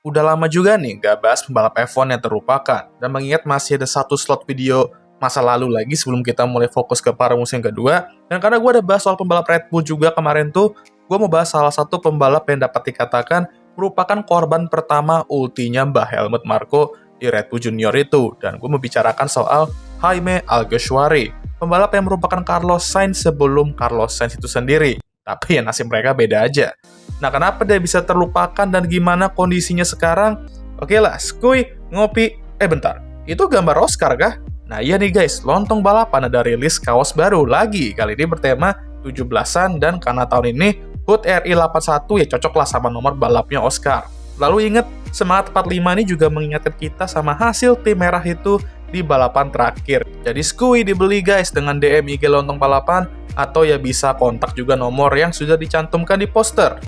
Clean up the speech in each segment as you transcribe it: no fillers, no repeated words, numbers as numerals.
Udah lama juga nih gak bahas pembalap F1 yang terlupakan, dan mengingat masih ada satu slot video masa lalu lagi sebelum kita mulai fokus ke paruh musim kedua, dan karena gue udah bahas soal pembalap Red Bull juga kemarin tuh, gue mau bahas salah satu pembalap yang dapat dikatakan merupakan korban pertama ultinya Mbah Helmut Marko di Red Bull Junior itu, dan gue membicarakan soal Jaime Alguersuari, pembalap yang merupakan Carlos Sainz sebelum Carlos Sainz itu sendiri, tapi ya nasib mereka beda aja. Nah, kenapa dia bisa terlupakan dan gimana kondisinya sekarang? Oke lah, skuy, ngopi. Bentar, itu gambar Oscar kah? Nah iya nih guys, lontong balapan ada rilis kaos baru lagi. Kali ini bertema 17-an dan karena tahun ini HUT RI81 ya cocok lah sama nomor balapnya Oscar. Lalu inget, Semangat 45 ini juga mengingatkan kita sama hasil tim merah itu di balapan terakhir. Jadi skuy dibeli guys dengan DM IG lontong balapan atau ya bisa kontak juga nomor yang sudah dicantumkan di poster.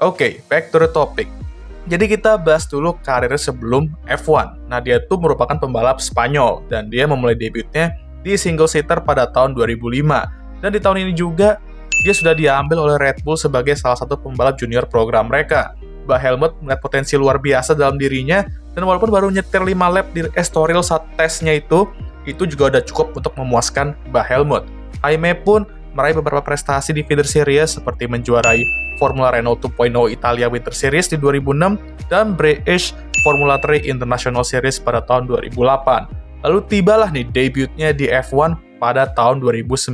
Oke, back to the topic. Jadi kita bahas dulu karir sebelum F1. Nah, dia tuh merupakan pembalap Spanyol, dan dia memulai debutnya di single seater pada tahun 2005. Dan di tahun ini juga, dia sudah diambil oleh Red Bull sebagai salah satu pembalap junior program mereka. Mbah Helmut melihat potensi luar biasa dalam dirinya, dan walaupun baru nyetir 5 lap di Estoril saat tesnya itu juga udah cukup untuk memuaskan Mbah Helmut. Jaime pun meraih beberapa prestasi di feeder series seperti menjuarai Formula Renault 2.0 Italia Winter Series di 2006 dan British Formula 3 International Series pada tahun 2008. Lalu tibalah nih debutnya di F1 pada tahun 2009,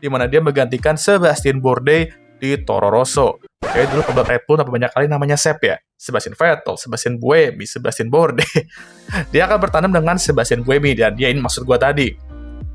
di mana dia menggantikan Sebastian Bourdais di Toro Rosso. Oke, dulu pembalap Red Bull banyak kali namanya Seb ya. Sebastian Vettel, Sebastian Buemi, Sebastian Bourdais. Dia akan bertandem dengan Sebastian Buemi, dan dia ini maksud gua tadi.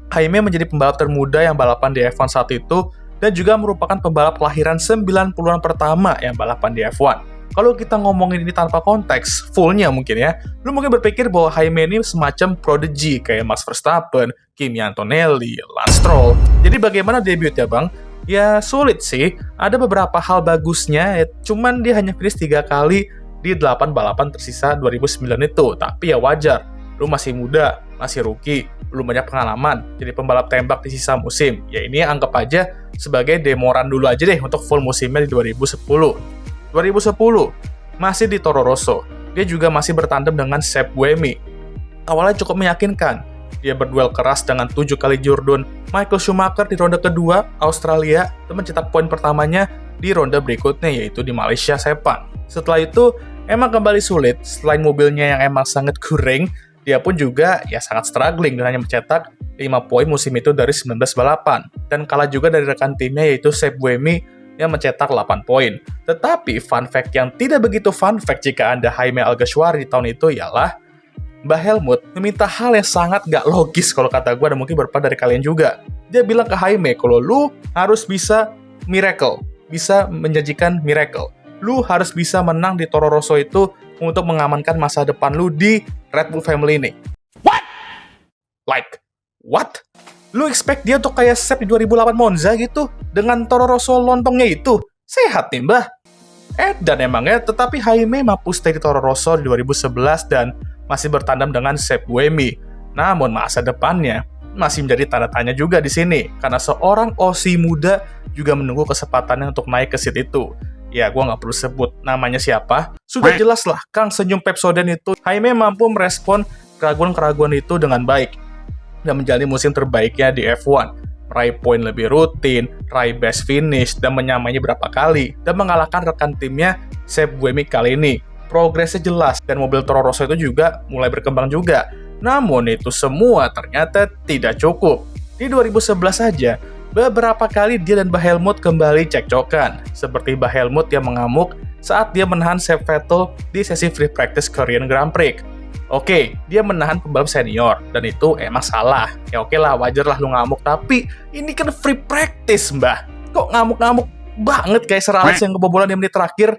Jaime menjadi pembalap termuda yang balapan di F1 saat itu, dan juga merupakan pembalap kelahiran 90-an pertama yang balapan di F1. Kalau kita ngomongin ini tanpa konteks, fullnya mungkin ya, lu mungkin berpikir bahwa Jaime ini semacam prodigy kayak Max Verstappen, Kimi Antonelli, Lance Stroll. Jadi bagaimana debutnya bang? Ya sulit sih, ada beberapa hal bagusnya, cuman dia hanya finish 3 kali di 8 balapan tersisa 2009 itu, tapi ya wajar. Lu masih muda, masih rookie, belum banyak pengalaman, jadi pembalap tembak di sisa musim. Ya ini anggap aja sebagai demoran dulu aja deh untuk full musimnya di 2010. 2010, masih di Toro Rosso, dia juga masih bertandem dengan Seb Buemi. Awalnya cukup meyakinkan, dia berduel keras dengan 7 kali Jordan Michael Schumacher di ronde kedua Australia dan mencetak poin pertamanya di ronde berikutnya yaitu di Malaysia Sepang. Setelah itu, emang kembali sulit, selain mobilnya yang emang sangat kuring, dia pun juga ya sangat struggling dan hanya mencetak 5 poin musim itu dari 19 balapan. Dan kalah juga dari rekan timnya yaitu Seb Buemi yang mencetak 8 poin. Tetapi fun fact yang tidak begitu fun fact jika Anda Jaime Alguersuari di tahun itu ialah Mbah Helmut meminta hal yang sangat gak logis kalau kata gue dan mungkin beberapa dari kalian juga. Dia bilang ke Jaime kalau lu harus bisa miracle, bisa menjanjikan miracle. Lu harus bisa menang di Toro Rosso itu untuk mengamankan masa depan lu di Red Bull family ini. What? Like, what? Lu expect dia untuk kayak Seb di 2008 Monza gitu? Dengan Toro Rosso lontongnya itu? Sehat nih mbah. Dan emangnya, tetapi Jaime mampu stay di Toro Rosso di 2011 dan masih bertandem dengan Seb Buemi. Namun masa depannya masih menjadi tanda tanya juga di sini, karena seorang Aussie muda juga menunggu kesempatannya untuk naik ke seat itu. Ya, gue nggak perlu sebut namanya siapa. Sudah jelas lah, Kang Senyum Pepsodent itu, Jaime mampu merespon keraguan-keraguan itu dengan baik dan menjalani musim terbaiknya di F1. Meraih poin lebih rutin, raih best finish, dan menyamainya berapa kali, dan mengalahkan rekan timnya Seb Buemi kali ini. Progresnya jelas, dan mobil Toro Rosso itu juga mulai berkembang juga. Namun itu semua ternyata tidak cukup. Di 2011 saja, beberapa kali dia dan Mbah Helmut kembali cekcokan, seperti Mbah Helmut yang mengamuk saat dia menahan Seb Vettel di sesi free practice Korean Grand Prix. Oke, dia menahan pembalap senior, dan itu emang salah. Ya oke lah, wajar lah lu ngamuk, tapi ini kan free practice, mbah. Kok ngamuk-ngamuk banget kayak Seralis yang kebobolan di menit terakhir?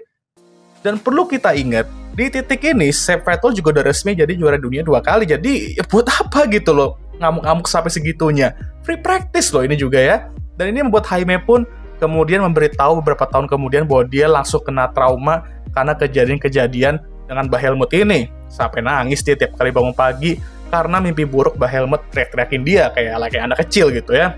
Dan perlu kita ingat, di titik ini, Seb Vettel juga udah resmi jadi juara dunia 2 kali, jadi ya buat apa gitu loh, ngamuk-ngamuk sampai segitunya. Free practice loh ini juga ya. Dan ini membuat Jaime pun kemudian memberitahu beberapa tahun kemudian bahwa dia langsung kena trauma karena kejadian-kejadian dengan Mbah Helmut ini. Sampai nangis dia tiap kali bangun pagi karena mimpi buruk Mbak Helmut teriak-teriakin dia kayak anak kecil gitu ya.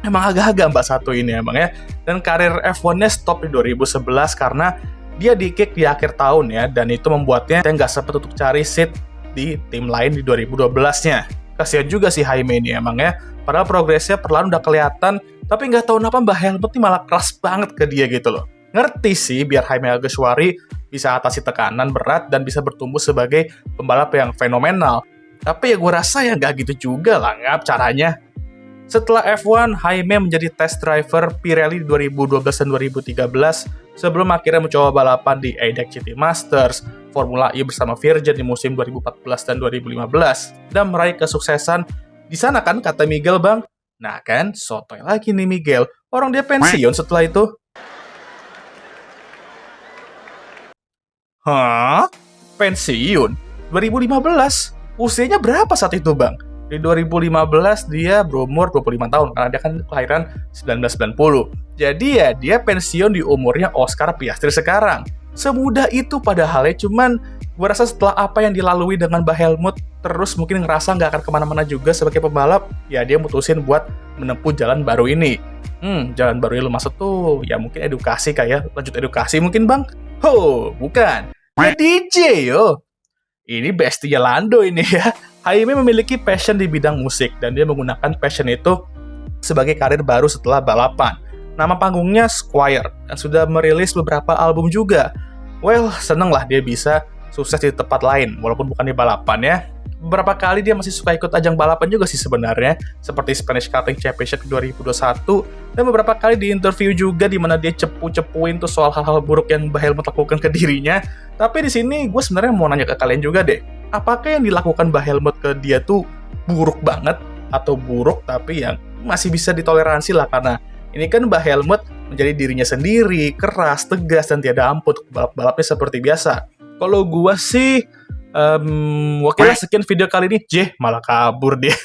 Emang agak-agak Mbak satu ini emang ya. Dan karir F1-nya stop di 2011 karena dia di-kick di akhir tahun ya, dan itu membuatnya nggak sempat untuk cari seat di tim lain di 2012-nya. Kasihan juga sih Jaime ini emang ya, padahal progresnya perlahan udah kelihatan, tapi nggak tahu kenapa Mbak Helmut ini malah keras banget ke dia gitu loh. Ngerti sih biar Jaime Alguersuari bisa atasi tekanan berat dan bisa bertumbuh sebagai pembalap yang fenomenal. Tapi ya gue rasa ya nggak gitu juga lah ngap caranya. Setelah F1, Jaime menjadi test driver Pirelli di 2012 dan 2013 sebelum akhirnya mencoba balapan di ADAC GT Masters, Formula E bersama Virgin di musim 2014 dan 2015 dan meraih kesuksesan di sana kan kata Miguel bang. Nah kan, sotoy lagi nih Miguel, orang dia pensiun setelah itu. Hah? Pensiun? 2015? Usianya berapa saat itu bang? Di 2015 dia berumur 25 tahun karena dia kan kelahiran 1990. Jadi ya dia pensiun di umurnya Oscar Piastri sekarang. Semudah itu padahalnya, cuman gue rasa setelah apa yang dilalui dengan Mbak Helmut, terus mungkin ngerasa nggak akan kemana-mana juga sebagai pembalap, ya dia mutusin buat menempuh jalan baru ini. Jalan baru yang lu maksud tuh, ya mungkin edukasi kayak lanjut edukasi mungkin bang? Bukan. Ya DJ yo. Ini bestia Lando ini ya. Jaime memiliki passion di bidang musik dan dia menggunakan passion itu sebagai karir baru setelah balapan. Nama panggungnya Squire dan sudah merilis beberapa album juga. Well, seneng lah dia bisa sukses di tempat lain walaupun bukan di balapan ya. Beberapa kali dia masih suka ikut ajang balapan juga sih sebenarnya, seperti Spanish Karting Championship 2021, dan beberapa kali di interview juga di mana dia cepu-cepuin tuh soal hal-hal buruk yang Mbak Helmut lakukan ke dirinya. Tapi di sini gue sebenarnya mau nanya ke kalian juga deh, apakah yang dilakukan Mbak Helmut ke dia tuh buruk banget atau buruk tapi yang masih bisa ditoleransi lah, karena ini kan Mbak Helmut menjadi dirinya sendiri, keras, tegas, dan tiada ampun untuk balap-balapnya seperti biasa. Kalau gue sih oke lah, sekian video kali ini. Malah kabur dia.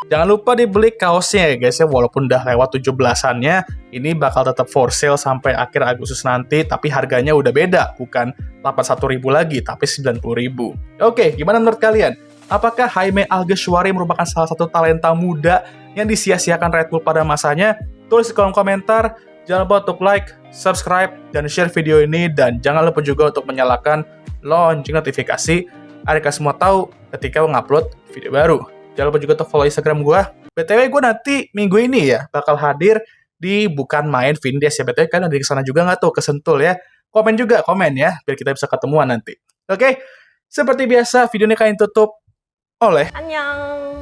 Jangan lupa dibeli kaosnya ya guys ya, walaupun udah lewat 17-annya, ini bakal tetap for sale sampai akhir Agustus nanti, tapi harganya udah beda, bukan 81.000 lagi, tapi 90.000. Oke, gimana menurut kalian? Apakah Jaime Alguersuari merupakan salah satu talenta muda yang disia-siakan Red Bull pada masanya? Tulis di kolom komentar. Jangan lupa untuk like, subscribe, dan share video ini, dan jangan lupa juga untuk menyalakan lonceng notifikasi agar kalian semua tahu ketika mengupload video baru. Jangan lupa juga untuk follow Instagram gue. BTW gue nanti minggu ini ya bakal hadir di Bukan Main Vindes ya. BTW kalian ada di sana juga nggak tuh ke Sentul ya? Komen juga, komen ya, biar kita bisa ketemuan nanti. Oke, seperti biasa video ini kalian tutup oleh Annyeong.